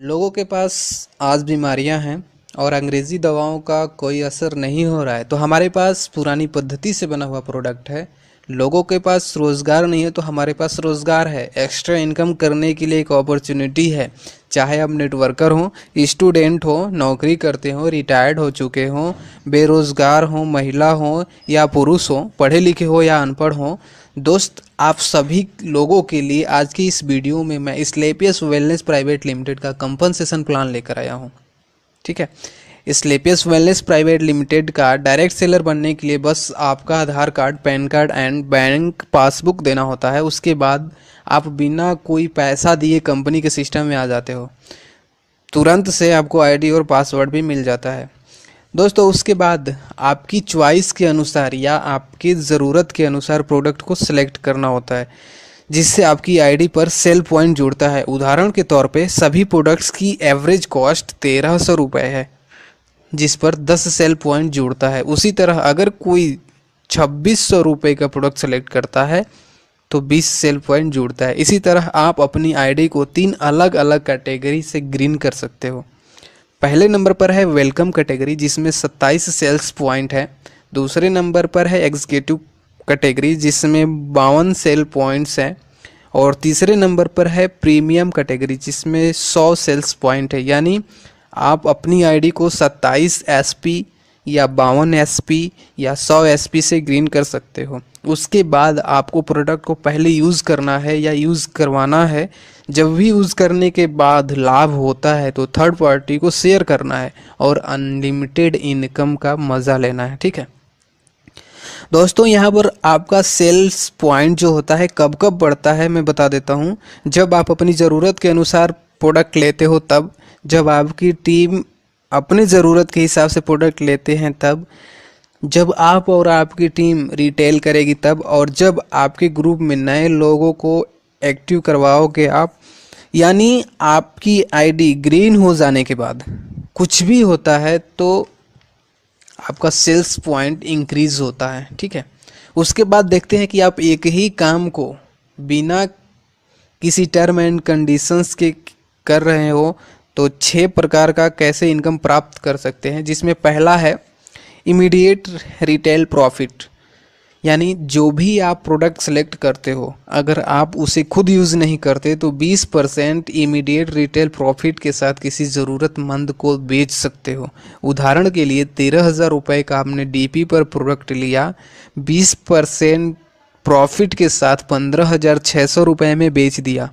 लोगों के पास आज बीमारियां हैं और अंग्रेज़ी दवाओं का कोई असर नहीं हो रहा है, तो हमारे पास पुरानी पद्धति से बना हुआ प्रोडक्ट है। लोगों के पास रोज़गार नहीं है तो हमारे पास रोज़गार है। एक्स्ट्रा इनकम करने के लिए एक अपॉर्चुनिटी है। चाहे आप नेटवर्कर हो, स्टूडेंट हो, नौकरी करते हो, रिटायर्ड हो चुके हो, बेरोज़गार हो, महिला हो या पुरुष हो, पढ़े लिखे हो या अनपढ़ हो, दोस्त आप सभी लोगों के लिए आज की इस वीडियो में मैं स्लेपियस वेलनेस प्राइवेट लिमिटेड का कंपनसेशन प्लान लेकर आया हूँ। ठीक है, स्लेपियस वेलनेस प्राइवेट लिमिटेड का डायरेक्ट सेलर बनने के लिए बस आपका Aadhaar card, PAN card and bank passbook देना होता है। उसके बाद आप बिना कोई पैसा दिए कंपनी के सिस्टम में आ जाते हो। तुरंत से आपको आईडी और पासवर्ड भी मिल जाता है। दोस्तों, उसके बाद आपकी चॉइस के अनुसार या आपकी ज़रूरत के अनुसार प्रोडक्ट को सिलेक्ट करना होता है, जिससे आपकी आईडी पर सेल पॉइंट जुड़ता है। उदाहरण के तौर पे सभी प्रोडक्ट्स की एवरेज कॉस्ट 1300 रुपये है, जिस पर 10 सेल पॉइंट जुड़ता है। उसी तरह अगर कोई 2600 रुपये का प्रोडक्ट सेलेक्ट करता है तो 20 सेल पॉइंट जुड़ता है। इसी तरह आप अपनी आईडी को 3 अलग अलग कैटेगरी से ग्रीन कर सकते हो। पहले नंबर पर है वेलकम कैटेगरी, जिसमें 27 सेल्स पॉइंट है। दूसरे नंबर पर है एग्जीक्यूटिव कैटेगरी, जिसमें 52 सेल पॉइंट्स हैं। और तीसरे नंबर पर है प्रीमियम कैटेगरी, जिसमें 100 सेल्स पॉइंट है। यानी आप अपनी आईडी को 27 एसपी या 52 एसपी या 100 एसपी से ग्रीन कर सकते हो। उसके बाद आपको प्रोडक्ट को पहले यूज़ करना है या यूज़ करवाना है। जब भी यूज़ करने के बाद लाभ होता है तो थर्ड पार्टी को शेयर करना है और अनलिमिटेड इनकम का मज़ा लेना है। ठीक है दोस्तों, यहाँ पर आपका सेल्स पॉइंट जो होता है कब कब बढ़ता है मैं बता देता हूँ। जब आप अपनी ज़रूरत के अनुसार प्रोडक्ट लेते हो तब, जब आपकी टीम अपने ज़रूरत के हिसाब से प्रोडक्ट लेते हैं तब, जब आप और आपकी टीम रिटेल करेगी तब, और जब आपके ग्रुप में नए लोगों को एक्टिव करवाओगे आप। यानी आपकी आईडी ग्रीन हो जाने के बाद कुछ भी होता है तो आपका सेल्स पॉइंट इंक्रीज होता है। ठीक है, उसके बाद देखते हैं कि आप एक ही काम को बिना किसी टर्म एंड कंडीशंस के कर रहे हो तो 6 प्रकार का कैसे इनकम प्राप्त कर सकते हैं। जिसमें पहला है इमीडिएट रिटेल प्रॉफिट, यानी जो भी आप प्रोडक्ट सेलेक्ट करते हो अगर आप उसे खुद यूज़ नहीं करते तो 20% इमीडिएट रिटेल प्रॉफिट के साथ किसी ज़रूरतमंद को बेच सकते हो। उदाहरण के लिए 13,000 रुपये का आपने डीपी पर प्रोडक्ट लिया, 20% प्रॉफिट के साथ 15,600 रुपये में बेच दिया,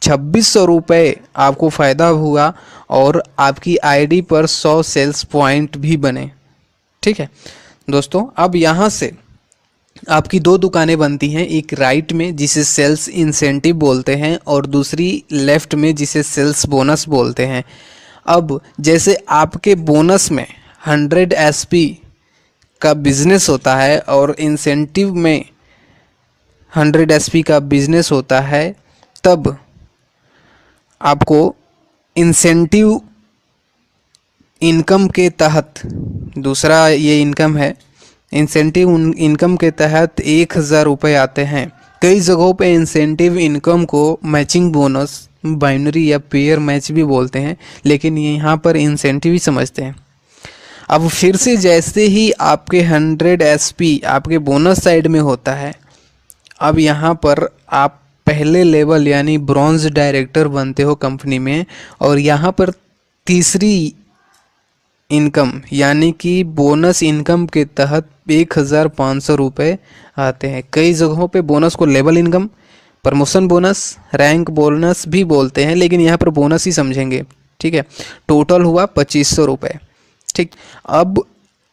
2600 रुपये आपको फ़ायदा हुआ और आपकी आईडी पर 100 सेल्स पॉइंट भी बने। ठीक है दोस्तों, अब यहाँ से आपकी 2 दुकानें बनती हैं, एक राइट में जिसे सेल्स इंसेंटिव बोलते हैं और दूसरी लेफ्ट में जिसे सेल्स बोनस बोलते हैं। अब जैसे आपके बोनस में 100 एसपी का बिजनेस होता है और इंसेंटिव में 100 एसपी का बिजनेस होता है, तब आपको इंसेंटिव इनकम के तहत, दूसरा ये इनकम है, इंसेंटिव इनकम के तहत 1,000 रुपये आते हैं। कई जगहों पे इंसेंटिव इनकम को मैचिंग बोनस, बाइनरी या पेयर मैच भी बोलते हैं, लेकिन ये यहाँ पर इंसेंटिव ही समझते हैं। अब फिर से जैसे ही आपके 100 एसपी आपके बोनस साइड में होता है, अब यहाँ पर आप पहले लेवल यानी ब्रॉन्ज डायरेक्टर बनते हो कंपनी में, और यहाँ पर तीसरी इनकम यानी कि बोनस इनकम के तहत 1,500 रुपये आते हैं। कई जगहों पे बोनस को level income, promotion bonus, rank bonus भी बोलते हैं, लेकिन यहाँ पर बोनस ही समझेंगे। ठीक है, टोटल हुआ 2,500 रुपये। ठीक, अब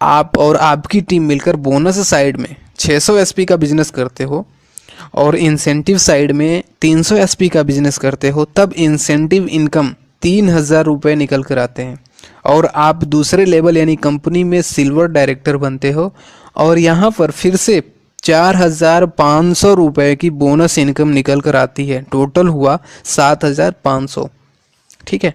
आप और आपकी टीम मिलकर बोनस साइड में 600 एसपी का बिजनेस करते हो और इंसेंटिव साइड में 300 एसपी का बिजनेस करते हो, तब इंसेंटिव इनकम 3,000 रुपये निकल कर आते हैं। और आप दूसरे लेवल यानी कंपनी में सिल्वर डायरेक्टर बनते हो और यहाँ पर फिर से 4,500 रुपये की बोनस इनकम निकल कर आती है। टोटल हुआ 7,500। ठीक है,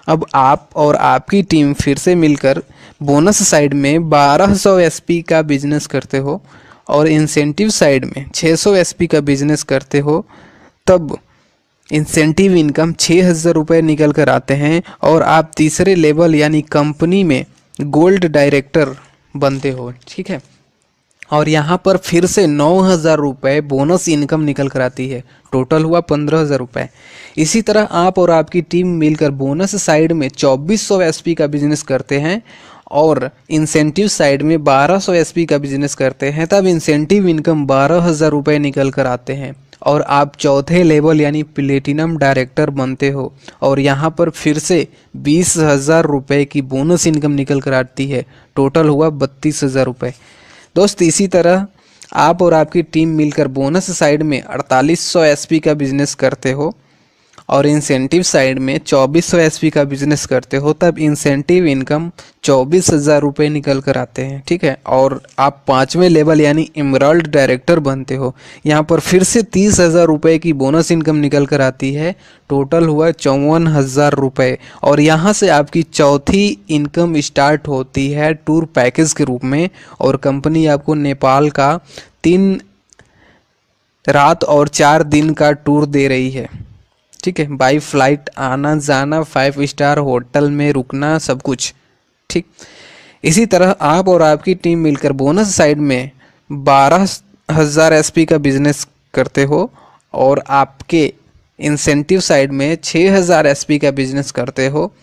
अब आप और आपकी टीम फिर से मिलकर बोनस साइड में 1,200 एसपी का बिजनेस करते हो और इंसेंटिव साइड में 600 एसपी का बिजनेस करते हो, तब इंसेंटिव इनकम 6,000 रुपये निकल कर आते हैं और आप तीसरे लेवल यानी कंपनी में गोल्ड डायरेक्टर बनते हो। ठीक है, और यहाँ पर फिर से 9,000 रुपये बोनस इनकम निकल कर आती है। टोटल हुआ 15,000 रुपये। इसी तरह आप और आपकी टीम मिलकर बोनस साइड में 2400 एसपी का बिजनेस करते हैं और इंसेंटिव साइड में 1200 एसपी का बिजनेस करते हैं, तब इंसेंटिव इनकम 12,000 रुपये निकल कर आते हैं और आप चौथे लेवल यानी प्लेटिनम डायरेक्टर बनते हो और यहाँ पर फिर से 20,000 रुपये की बोनस इनकम निकल कर आती है। टोटल हुआ 32,000 रुपये। दोस्त, इसी तरह आप और आपकी टीम मिलकर बोनस साइड में 4800 एसपी का बिजनेस करते हो और इंसेंटिव साइड में 2400 एसपी का बिजनेस करते हो, तब इंसेंटिव इनकम 24,000 रुपये निकल कर आते हैं। ठीक है, और आप पाँचवें लेवल यानी एमराल्ड डायरेक्टर बनते हो। यहाँ पर फिर से 30,000 रुपये की बोनस इनकम निकल कर आती है। टोटल हुआ 54,000 रुपये और यहाँ से आपकी चौथी इनकम स्टार्ट होती है टूर पैकेज के रूप में और कंपनी आपको नेपाल का 3 रात और 4 दिन का टूर दे रही है। ठीक है, बाई फ्लाइट आना जाना, 5 स्टार होटल में रुकना, सब कुछ। ठीक, इसी तरह आप और आपकी टीम मिलकर बोनस साइड में 12,000 एसपी का बिजनेस करते हो और आपके इंसेंटिव साइड में 6,000 एसपी का बिजनेस करते हो,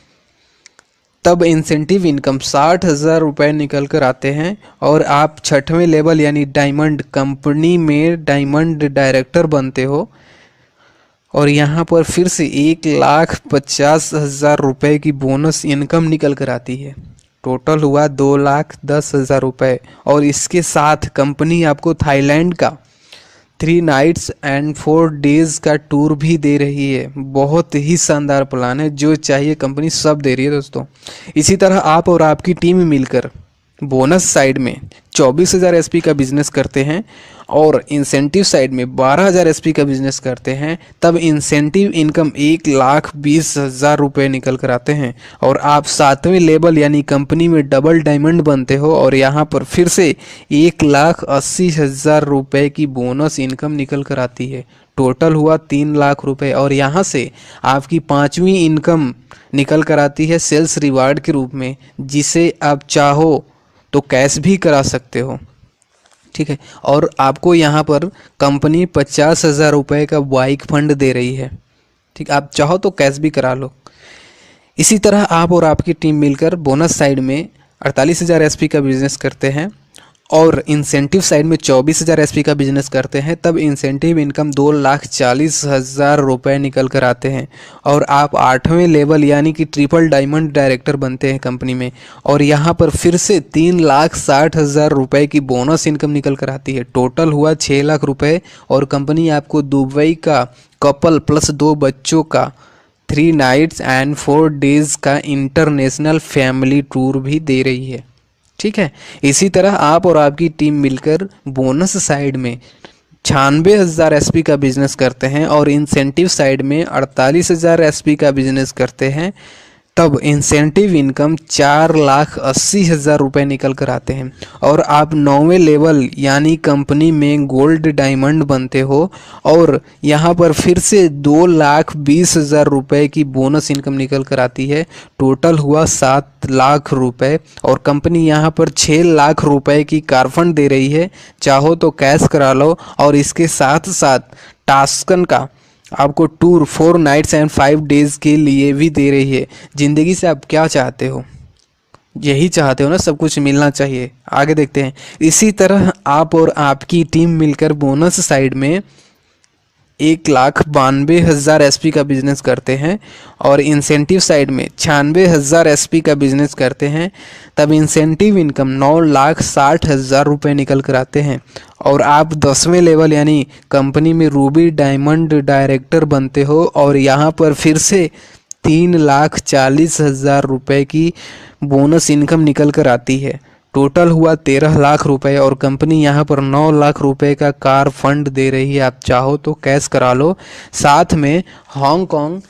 तब इंसेंटिव इनकम 60,000 रुपये निकल कर आते हैं और आप छठवें लेवल यानी डायमंड कंपनी में डायमंड डायरेक्टर बनते हो और यहाँ पर फिर से 1,50,000 रुपये की बोनस इनकम निकल कर आती है। टोटल हुआ 2,10,000 रुपये और इसके साथ कंपनी आपको थाईलैंड का 3 नाइट्स एंड 4 डेज का टूर भी दे रही है। बहुत ही शानदार प्लान है, जो चाहिए कंपनी सब दे रही है दोस्तों। इसी तरह आप और आपकी टीम मिलकर बोनस साइड में 24,000 एसपी का बिजनेस करते हैं और इंसेंटिव साइड में 12,000 एसपी का बिजनेस करते हैं, तब इंसेंटिव इनकम 1,20,000 रुपये निकल कर आते हैं और आप 7वें लेवल यानी कंपनी में डबल डायमंड बनते हो और यहाँ पर फिर से 1,80,000 रुपये की बोनस इनकम निकल कर आती है। टोटल हुआ 3 लाख रुपये और यहाँ से आपकी 5वीं इनकम निकल कर आती है सेल्स रिवार्ड के रूप में, जिसे आप चाहो तो कैश भी करा सकते हो। ठीक है, और आपको यहाँ पर कंपनी 50,000 रुपये का बाइक फंड दे रही है। ठीक, आप चाहो तो कैश भी करा लो। इसी तरह आप और आपकी टीम मिलकर बोनस साइड में 48,000 एसपी का बिजनेस करते हैं और इंसेंटिव साइड में 24,000 एसपी का बिजनेस करते हैं, तब इंसेंटिव इनकम 2,40,000 रुपये निकल कर आते हैं और आप 8वें लेवल यानी कि ट्रिपल डायमंड डायरेक्टर बनते हैं कंपनी में और यहाँ पर फिर से 3,60,000 रुपये की बोनस इनकम निकल कर आती है। टोटल हुआ 6 लाख रुपये और कंपनी आपको दुबई का कपल प्लस 2 बच्चों का 3 नाइट्स एंड 4 डेज का इंटरनेशनल फैमिली टूर भी दे रही है। ठीक है, इसी तरह आप और आपकी टीम मिलकर बोनस साइड में 96,000 एसपी का बिजनेस करते हैं और इंसेंटिव साइड में 48,000 एसपी का बिजनेस करते हैं, तब इंसेंटिव इनकम 4,80,000 रुपये निकल कर आते हैं और आप 9वें लेवल यानी कंपनी में गोल्ड डायमंड बनते हो और यहाँ पर फिर से 2,20,000 रुपये की बोनस इनकम निकल कर आती है। टोटल हुआ 7 लाख रुपये और कंपनी यहाँ पर 6 लाख रुपये की कार फंड दे रही है। चाहो तो कैश करा लो और इसके साथ साथ टास्कन का आपको टूर 4 नाइट्स एंड 5 डेज के लिए भी दे रही है। ज़िंदगी से आप क्या चाहते हो? यही चाहते हो ना, सब कुछ मिलना चाहिए। आगे देखते हैं। इसी तरह आप और आपकी टीम मिलकर बोनस साइड में 1,92,000 एसपी का बिजनेस करते हैं और इंसेंटिव साइड में 96,000 एसपी का बिजनेस करते हैं, तब इंसेंटिव इनकम 9,60,000 रुपये निकल कर आते हैं और आप 10वें लेवल यानी कंपनी में रूबी डायमंड डायरेक्टर बनते हो और यहाँ पर फिर से 3,40,000 रुपये की बोनस इनकम निकल कर आती है। टोटल हुआ 13 लाख रुपए और कंपनी यहाँ पर 9 लाख रुपए का कार फंड दे रही है। आप चाहो तो कैश करा लो। साथ में हांगकांग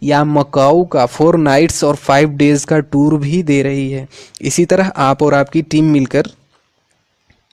या मकाऊ का 4 नाइट्स और 5 डेज का टूर भी दे रही है। इसी तरह आप और आपकी टीम मिलकर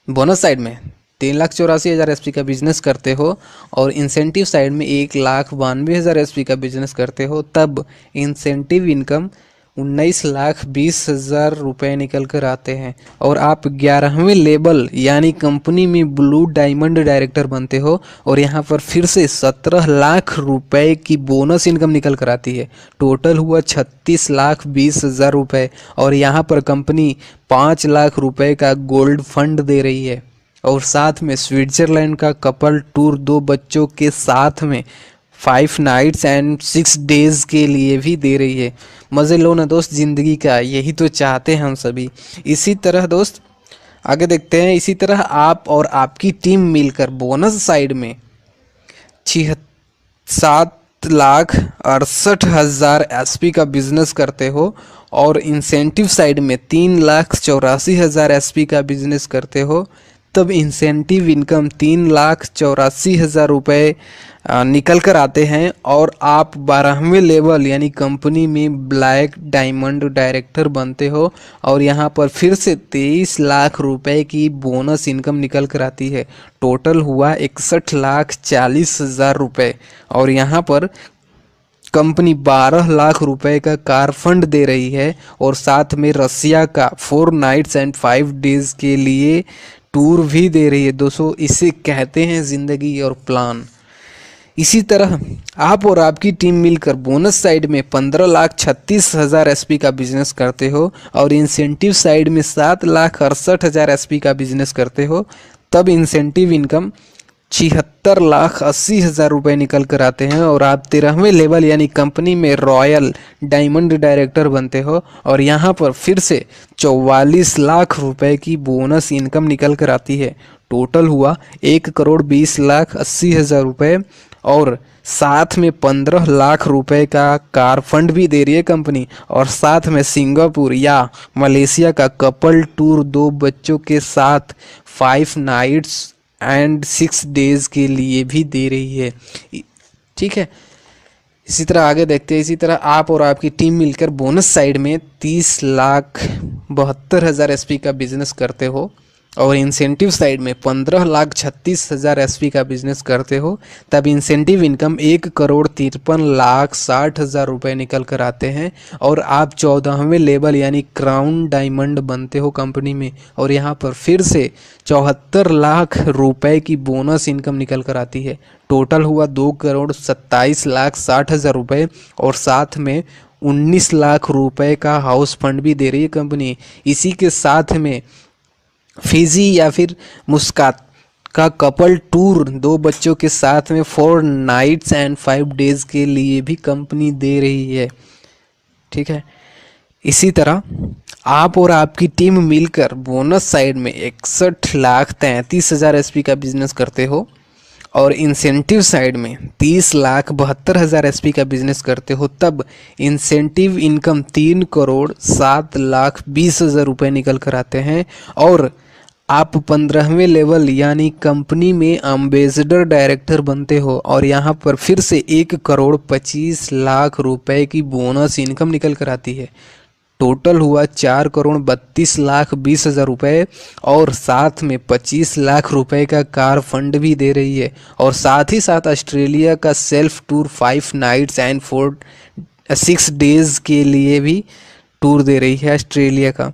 बोनस साइड में 3,84,000 एसपी का बिजनेस करते हो और इंसेंटिव साइड में 1,92,000 एसपी का बिजनेस करते हो, तब इंसेंटिव इनकम 19,20,000 रुपये निकल कर आते हैं और आप 11वें लेवल यानी कंपनी में ब्लू डायमंड डायरेक्टर बनते हो और यहाँ पर फिर से 17 लाख रुपए की बोनस इनकम निकल कर आती है। टोटल हुआ 36,20,000 रुपये और यहाँ पर कंपनी 5 लाख रुपए का गोल्ड फंड दे रही है और साथ में स्विट्जरलैंड का कपल टूर 2 बच्चों के साथ में 5 नाइट्स एंड 6 डेज के लिए भी दे रही है। मज़े लो ना दोस्त ज़िंदगी का, यही तो चाहते हैं हम सभी। इसी तरह दोस्त आगे देखते हैं, इसी तरह आप और आपकी टीम मिलकर बोनस साइड में 7,68,000 एसपी का बिजनेस करते हो और इंसेंटिव साइड में 3,84,000 एसपी का बिजनेस करते हो, तब इंसेंटिव इनकम 3,84,000 रुपये निकल कर आते हैं और आप 12वें लेवल यानी कंपनी में ब्लैक डायमंड डायरेक्टर बनते हो और यहाँ पर फिर से 23 लाख रुपए की बोनस इनकम निकल कर आती है। टोटल हुआ 61,40,000 रुपये और यहाँ पर कंपनी 12 लाख रुपए का कार फंड दे रही है और साथ में रसिया का 4 नाइट्स एंड 5 डेज के लिए टूर भी दे रही है। दोस्तों इसे कहते हैं ज़िंदगी और प्लान। इसी तरह आप और आपकी टीम मिलकर बोनस साइड में 15,36,000 एसपी का बिजनेस करते हो और इंसेंटिव साइड में 7,68,000 एसपी का बिजनेस करते हो, तब इंसेंटिव इनकम 76,80,000 रुपये निकल कर आते हैं और आप 13वें लेवल यानी कंपनी में रॉयल डायमंड डायरेक्टर बनते हो और यहाँ पर फिर से 44 लाख रुपए की बोनस इनकम निकल कर आती है। टोटल हुआ 1,20,80,000 रुपये और साथ में 15 लाख रुपए का कार फंड भी दे रही है कंपनी और साथ में सिंगापुर या मलेशिया का कपल टूर 2 बच्चों के साथ 5 नाइट्स एंड 6 डेज के लिए भी दे रही है। ठीक है, इसी तरह आगे देखते हैं। इसी तरह आप और आपकी टीम मिलकर बोनस साइड में 30,72,000 एसपी का बिजनेस करते हो और इंसेंटिव साइड में 15,36,000 एसपी का बिजनेस करते हो, तब इंसेंटिव इनकम 1,53,60,000 रुपये निकल कर आते हैं और आप 14वें लेवल यानी क्राउन डायमंड बनते हो कंपनी में और यहाँ पर फिर से 74 लाख रुपए की बोनस इनकम निकल कर आती है। टोटल हुआ 2,27,60,000 रुपये और साथ में 19 लाख रुपए का हाउस फंड भी दे रही है कंपनी। इसी के साथ में फिजी या फिर मुस्कात का कपल टूर 2 बच्चों के साथ में 4 नाइट्स एंड 5 डेज के लिए भी कंपनी दे रही है। ठीक है, इसी तरह आप और आपकी टीम मिलकर बोनस साइड में 61,33,000 एसपी का बिजनेस करते हो और इंसेंटिव साइड में 30,72,000 एसपी का बिजनेस करते हो, तब इंसेंटिव इनकम 3,07,20,000 रुपये निकल कर आते हैं और आप 15वें लेवल यानी कंपनी में एम्बेसडर डायरेक्टर बनते हो और यहाँ पर फिर से 1,25,00,000 रुपए की बोनस इनकम निकल कर आती है। टोटल हुआ 4,32,20,000 रुपये और साथ में 25 लाख रुपए का कार फंड भी दे रही है और साथ ही साथ ऑस्ट्रेलिया का self tour 5 nights and 6 days के लिए भी टूर दे रही है ऑस्ट्रेलिया का।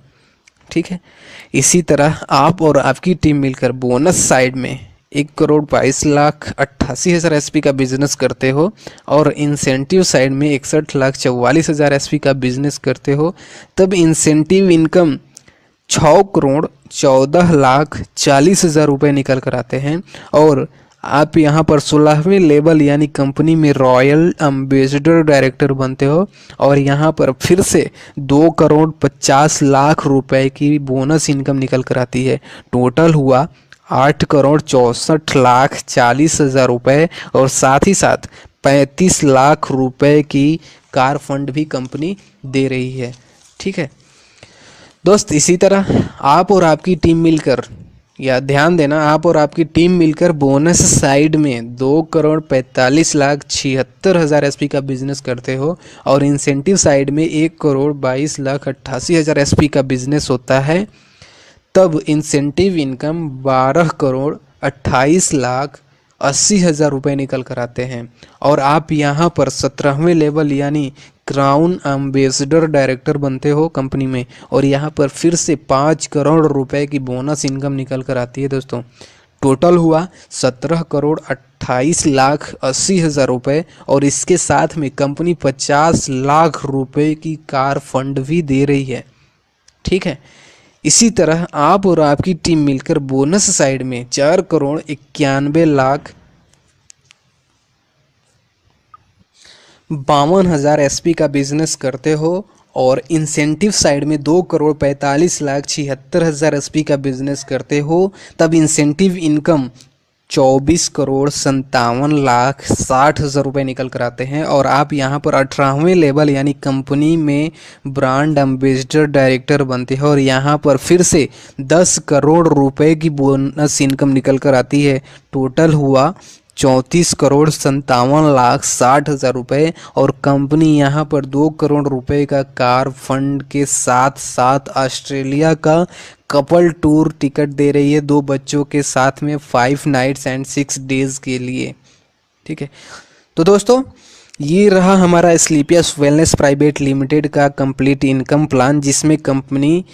ठीक है, इसी तरह आप और आपकी टीम मिलकर बोनस साइड में 1,22,88,000 एसपी का बिजनेस करते हो और इंसेंटिव साइड में 61,44,000 एसपी का बिजनेस करते हो, तब इंसेंटिव इनकम 6,14,40,000 रुपये निकल कर आते हैं और आप यहाँ पर 16वें लेवल यानी कंपनी में रॉयल एम्बेसडर डायरेक्टर बनते हो और यहाँ पर फिर से 2,50,00,000 रुपए की बोनस इनकम निकल कर आती है। टोटल हुआ 8,64,40,000 रुपये और साथ ही साथ 35 लाख रुपए की कार फंड भी कंपनी दे रही है। ठीक है दोस्त, इसी तरह आप और आपकी टीम मिलकर, या ध्यान देना, आप और आपकी टीम मिलकर बोनस साइड में 2,45,76,000 एसपी का बिजनेस करते हो और इंसेंटिव साइड में 1,22,88,000 एसपी का बिजनेस होता है, तब इंसेंटिव इनकम 12,80,000 28,80,000 रुपये निकल कर आते हैं। और आप यहाँ पर 17वें लेवल यानी क्राउन एम्बेसडर डायरेक्टर बनते हो कंपनी में, और यहाँ पर फिर से 5 करोड़ रुपए की बोनस इनकम निकल कर आती है दोस्तों। टोटल हुआ 17,28,80,000 रुपये, और इसके साथ में कंपनी 50 लाख रुपए की कार फंड भी दे रही है। ठीक है, इसी तरह आप और आपकी टीम मिलकर बोनस साइड में 4,91,52,000 एसपी का बिजनेस करते हो, और इंसेंटिव साइड में 2,45,76,000 एसपी का बिजनेस करते हो, तब इंसेंटिव इनकम 24,57,60,000 रुपये निकल कर आते हैं। और आप यहाँ पर 18वें लेवल यानी कंपनी में ब्रांड एम्बेसडर डायरेक्टर बनते हैं, और यहाँ पर फिर से 10 करोड़ रुपए की बोनस इनकम निकल कर आती है। टोटल हुआ 34,57,60,000 रुपये, और कंपनी यहाँ पर 2 करोड़ रुपए का कार फंड के साथ साथ ऑस्ट्रेलिया का कपल टूर टिकट दे रही है 2 बच्चों के साथ में 5 नाइट्स एंड 6 डेज के लिए। ठीक है, तो दोस्तों ये रहा हमारा स्लीपियस वेलनेस प्राइवेट लिमिटेड का कंप्लीट इनकम प्लान, जिसमें कंपनी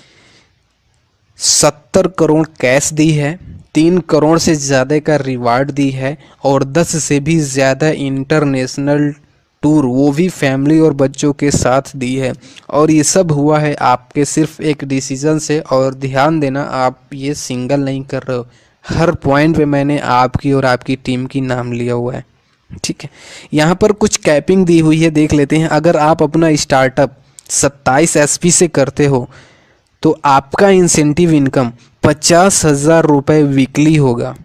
70 करोड़ कैश दी है, 3 करोड़ से ज़्यादा का रिवार्ड दी है, और 10 से भी ज़्यादा इंटरनेशनल टूर वो भी फैमिली और बच्चों के साथ दी है। और ये सब हुआ है आपके सिर्फ एक डिसीजन से। और ध्यान देना, आप ये सिंगल नहीं कर रहे हो, हर पॉइंट पे मैंने आपकी और आपकी टीम की नाम लिया हुआ है। ठीक है, यहाँ पर कुछ कैपिंग दी हुई है, देख लेते हैं। अगर आप अपना स्टार्टअप 27 एसपी से करते हो तो आपका इंसेंटिव इनकम 50,000 रुपये वीकली होगा।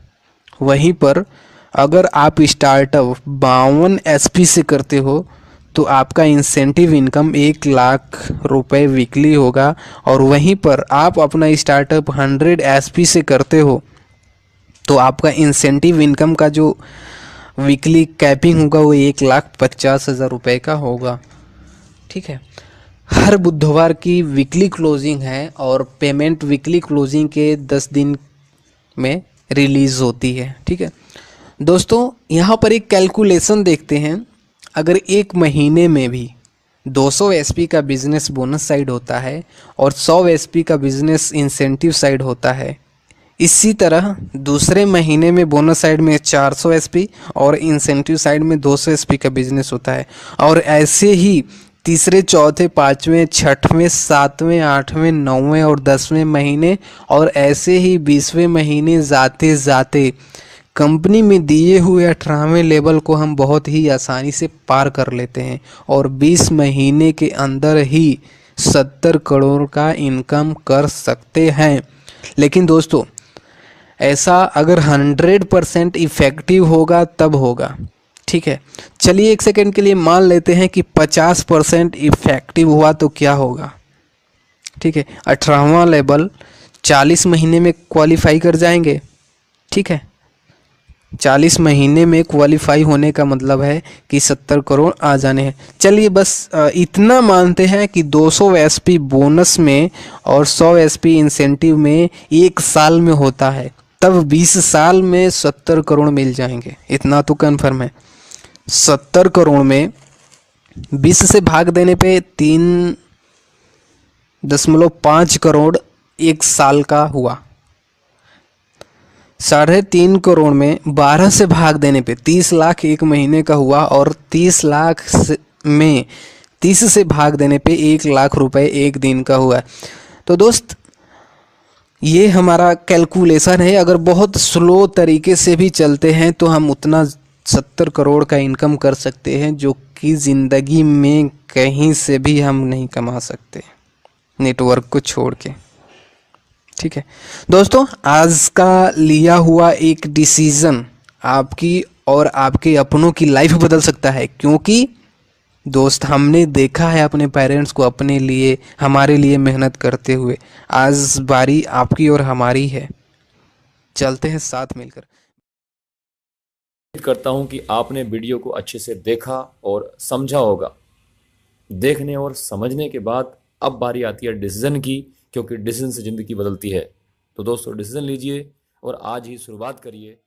वहीं पर अगर आप स्टार्टअप 52 एसपी से करते हो तो आपका इंसेंटिव इनकम 1 लाख रुपए वीकली होगा। और वहीं पर आप अपना स्टार्टअप 100 एसपी से करते हो तो आपका इंसेंटिव इनकम का जो वीकली कैपिंग होगा वो 1,50,000 रुपये का होगा। ठीक है, हर बुधवार की वीकली क्लोजिंग है, और पेमेंट वीकली क्लोजिंग के 10 दिन में रिलीज़ होती है। ठीक है दोस्तों, यहाँ पर एक कैलकुलेशन देखते हैं। अगर एक महीने में भी 200 एसपी का बिजनेस बोनस साइड होता है और 100 एसपी का बिजनेस इंसेंटिव साइड होता है, इसी तरह दूसरे महीने में बोनस साइड में 400 एसपी और इंसेंटिव साइड में 200 एसपी का बिजनेस होता है। और ऐसे ही तीसरे, चौथे, पाँचवें, छठवें, सातवें, आठवें, नौवें और 10वें महीने, और ऐसे ही 20वें महीने जाते जाते कंपनी में दिए हुए 18वें लेवल को हम बहुत ही आसानी से पार कर लेते हैं, और 20 महीने के अंदर ही 70 करोड़ का इनकम कर सकते हैं। लेकिन दोस्तों ऐसा अगर 100% इफ़ेक्टिव होगा तब होगा। ठीक है, चलिए एक सेकंड के लिए मान लेते हैं कि 50% इफ़ेक्टिव हुआ तो क्या होगा। ठीक है, 18वां लेवल 40 महीने में क्वालिफाई कर जाएंगे। ठीक है, 40 महीने में क्वालिफाई होने का मतलब है कि 70 करोड़ आ जाने हैं। चलिए बस इतना मानते हैं कि 200 एसपी बोनस में और 100 एसपी इंसेंटिव में 1 साल में होता है, तब 20 साल में 70 करोड़ मिल जाएंगे। इतना तो कन्फर्म है। 70 करोड़ में 20 से भाग देने पे 3.5 करोड़ 1 साल का हुआ। 3.5 करोड़ में 12 से भाग देने पे 30 लाख 1 महीने का हुआ, और 30 लाख में 30 से भाग देने पे 1 लाख रुपए 1 दिन का हुआ। तो दोस्त ये हमारा कैलकुलेशन है। अगर बहुत स्लो तरीके से भी चलते हैं तो हम उतना 70 करोड़ का इनकम कर सकते हैं, जो कि ज़िंदगी में कहीं से भी हम नहीं कमा सकते, नेटवर्क को छोड़ के। ठीक है दोस्तों, आज का लिया हुआ एक डिसीज़न आपकी और आपके अपनों की लाइफ बदल सकता है, क्योंकि दोस्त हमने देखा है अपने पेरेंट्स को अपने लिए, हमारे लिए मेहनत करते हुए। आज बारी आपकी और हमारी है, चलते हैं साथ मिलकर। उम्मीद करता हूं कि आपने वीडियो को अच्छे से देखा और समझा होगा। देखने और समझने के बाद अब बारी आती है डिसीजन की, क्योंकि डिसीजन से ज़िंदगी बदलती है। तो दोस्तों डिसीजन लीजिए और आज ही शुरुआत करिए